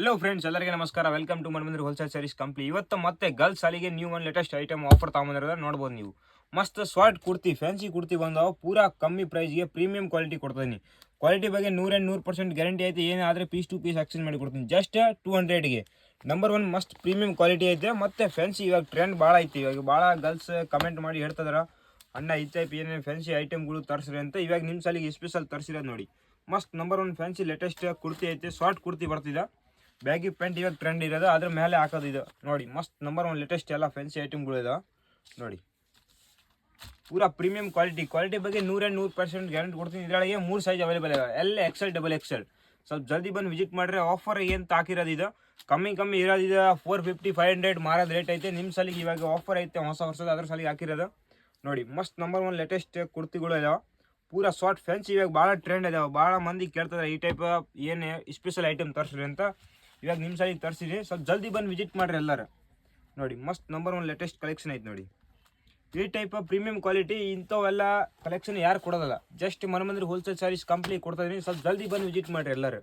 Hello friends, ಎಲ್ಲರಿಗೆ ನಮಸ್ಕಾರ. Welcome to Manmandir wholesale sarees company. ಇವತ್ತು ಮತ್ತೆ ಗರ್ಲ್ಸ್ ಸಾಲಿಗೆ ನ್ಯೂ ಒಂದು ಲೇಟೆಸ್ಟ್ ಐಟಮ್ ಆಫರ್ ತಗೊಂಡಿರೋದ ನೋಡ್ಬೋದು ನೀವು. ಮಸ್ತ್ ಶಾರ್ಟ್ ಕುರ್ತಿ, ಫ್ಯಾನ್ಸಿ ಕುರ್ತಿ ಬಂದಾವ. ಪೂರಾ ಕಮ್ಮಿ ಪ್ರೈಸ್ಗೆ ಪ್ರೀಮಿಯಂ ಕ್ವಾಲಿಟಿ ಕೊಡ್ತೀನಿ. ಕ್ವಾಲಿಟಿ ಬಗ್ಗೆ 100% ಗ್ಯಾರಂಟಿ ಐತೆ. ಏನಾದರೆ ಪೀಸ್ ಟು ಪೀಸ್ ಎಕ್ಸ್ಚೇಂಜ್ ಮಾಡಿ ಕೊಡ್ತೀನಿ ಜಸ್ಟ್ 200ಗೆ. ನಂಬರ್ 1 ಮಸ್ಟ್ ಪ್ರೀಮಿಯಂ ಕ್ವಾಲಿಟಿ ಐತೆ. ಮತ್ತೆ ಫ್ಯಾನ್ಸಿ ಇವಾಗ ಟ್ರೆಂಡ್ ಭಾಳ ಐತಿ. ಇವಾಗ ಭಾಳ ಗರ್ಲ್ಸ್ ಕಮೆಂಟ್ ಮಾಡಿ ಹೇಳ್ತಿದಾರ, ಅಣ್ಣ ಈ ಟೈಪ್ ಏನೇನು ಫ್ಯಾನ್ಸಿ ಐಟಮ್ಗಳು ತರಿಸ್ರಿ ಅಂತ. ಇವಾಗ ನಿಮ್ಮ ಸಾಲಿಗೆ ಸ್ಪೆಷಲ್ ತರಿಸಿರೋದು ನೋಡಿ. ಮಸ್ತ್ ನಂಬರ್ 1 ಫ್ಯಾನ್ಸಿ ಲೇಟೆಸ್ಟ್ ಕುರ್ತಿ ಐತೆ. ಶಾರ್ಟ್ ಕುರ್ತಿ ಬರ್ತಿದೆ. ಬ್ಯಾಗಿ ಪ್ಯಾಂಟ್ ಇವಾಗ ಟ್ರೆಂಡ್ ಇರೋದು, ಅದ್ರ ಮೇಲೆ ಹಾಕೋದು ಇದು ನೋಡಿ. ಮಸ್ತ್ ನಂಬರ್ 1 ಲೇಟೆಸ್ಟ್ ಎಲ್ಲ ಫ್ಯಾನ್ಸಿ ಐಟಮ್ಗಳು ಇದಾವೆ ನೋಡಿ. ಪೂರಾ ಪ್ರೀಮಿಯಂ ಕ್ವಾಲಿಟಿ ಬಗ್ಗೆ 100% ಗ್ಯಾರಂಟಿ ಕೊಡ್ತೀನಿ. ಇದರೊಳಗೆ 3 ಸೈಜ್ ಅವೈಲೇಬಲ್ ಇದೆ, ಎಲ್ XL XXL. ಸ್ವಲ್ಪ ಜಲ್ದಿ ಬಂದು ವಿಸಿಟ್ ಮಾಡಿದ್ರೆ ಆಫರ್ ಏನು ಹಾಕಿರೋದು ಇದು ಕಮ್ಮಿ ಇರೋದಿದೆ. 450-500 ಮಾರೋದು ರೇಟ್ ಐತೆ. ನಿಮ್ಮ ಸಲಿಗೆ ಇವಾಗ ಆಫರ್ ಐತೆ ಹೊಸ ವರ್ಷದ, ಅದ್ರ ಸಲಿಗೆ ಹಾಕಿರೋದು ನೋಡಿ. ಮಸ್ತ್ ನಂಬರ್ 1 ಲೇಟೆಸ್ಟ್ ಕುರ್ತಿಗಳು ಇದಾವೆ. ಪೂರಾ ಶಾರ್ಟ್ ಫ್ಯಾನ್ಸಿ ಇವಾಗ ಭಾಳ ಟ್ರೆಂಡ್ ಇದಾವೆ. ಭಾಳ ಮಂದಿ ಕೇಳ್ತಾರೆ ಈ ಟೈಪ್ ಏನು ಸ್ಪೆಷಲ್ ಐಟಮ್ ತರಿಸ್ರಿ ಅಂತ. ಇವಾಗ ನಿಮ್ಮ ಸೈಡಿಗೆ ತರಿಸಿರಿ, ಸ್ವಲ್ಪ ಜಲ್ದಿ ಬಂದು ವಿಸಿಟ್ ಮಾಡಿರಿ ಎಲ್ಲರೂ ನೋಡಿ. ಮಸ್ತ್ ನಂಬರ್ 1 ಲೇಟೆಸ್ಟ್ ಕಲೆಕ್ಷನ್ ಐತೆ ನೋಡಿ. ಈ ಟೈಪ್ ಪ್ರೀಮಿಯಂ ಕ್ವಾಲಿಟಿ ಇಂಥವೆಲ್ಲ ಕಲೆಕ್ಷನ್ ಯಾರು ಕೊಡೋದಲ್ಲ. ಜಸ್ಟ್ ಮನ್ಮಂದಿರ ಹೋಲ್ಸೇಲ್ ಸ್ಯಾರೀಸ್ ಕಂಪ್ನಿ ಕೊಡ್ತಾ ಇದೀನಿ. ಸ್ವಲ್ಪ ಜಲ್ದಿ ಬಂದು ವಿಸಿಟ್ ಮಾಡಿರಿ ಎಲ್ಲರೂ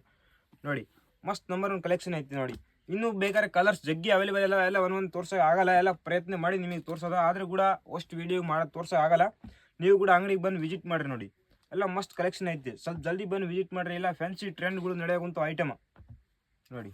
ನೋಡಿ. ಮಸ್ತ್ ನಂಬರ್ 1 ಕಲೆಕ್ಷನ್ ಐತಿ ನೋಡಿ. ಇನ್ನೂ ಬೇಕಾದ್ರೆ ಕಲರ್ಸ್ ಜಗ್ಗಿ ಅವೈಲೇಬಲ್ ಇಲ್ಲ. ಎಲ್ಲ ಒಂದೊಂದು ತೋರ್ಸೋಕೆ ಆಗಲ್ಲ. ಎಲ್ಲ ಪ್ರಯತ್ನ ಮಾಡಿ ನಿಮಗೆ ತೋರ್ಸೋದು, ಆದರೂ ಕೂಡ ಅಷ್ಟು ವೀಡಿಯೋ ಮಾಡೋದು ತೋರ್ಸೋಕೆ ಆಗಲ್ಲ. ನೀವು ಕೂಡ ಅಂಗಡಿಗೆ ಬಂದು ವಿಸಿಟ್ ಮಾಡಿರಿ ನೋಡಿ. ಎಲ್ಲ ಮಸ್ತ್ ಕಲೆಕ್ಷನ್ ಐತಿ. ಸ್ವಲ್ಪ ಜಲ್ದಿ ಬಂದು ವಿಸಿಟ್ ಮಾಡಿರಿ. ಎಲ್ಲ ಫ್ಯಾನ್ಸಿ ಟ್ರೆಂಡ್ಗಳು ನಡೆಯೋಂಥ ಐಟಮ್ ನೋಡಿ.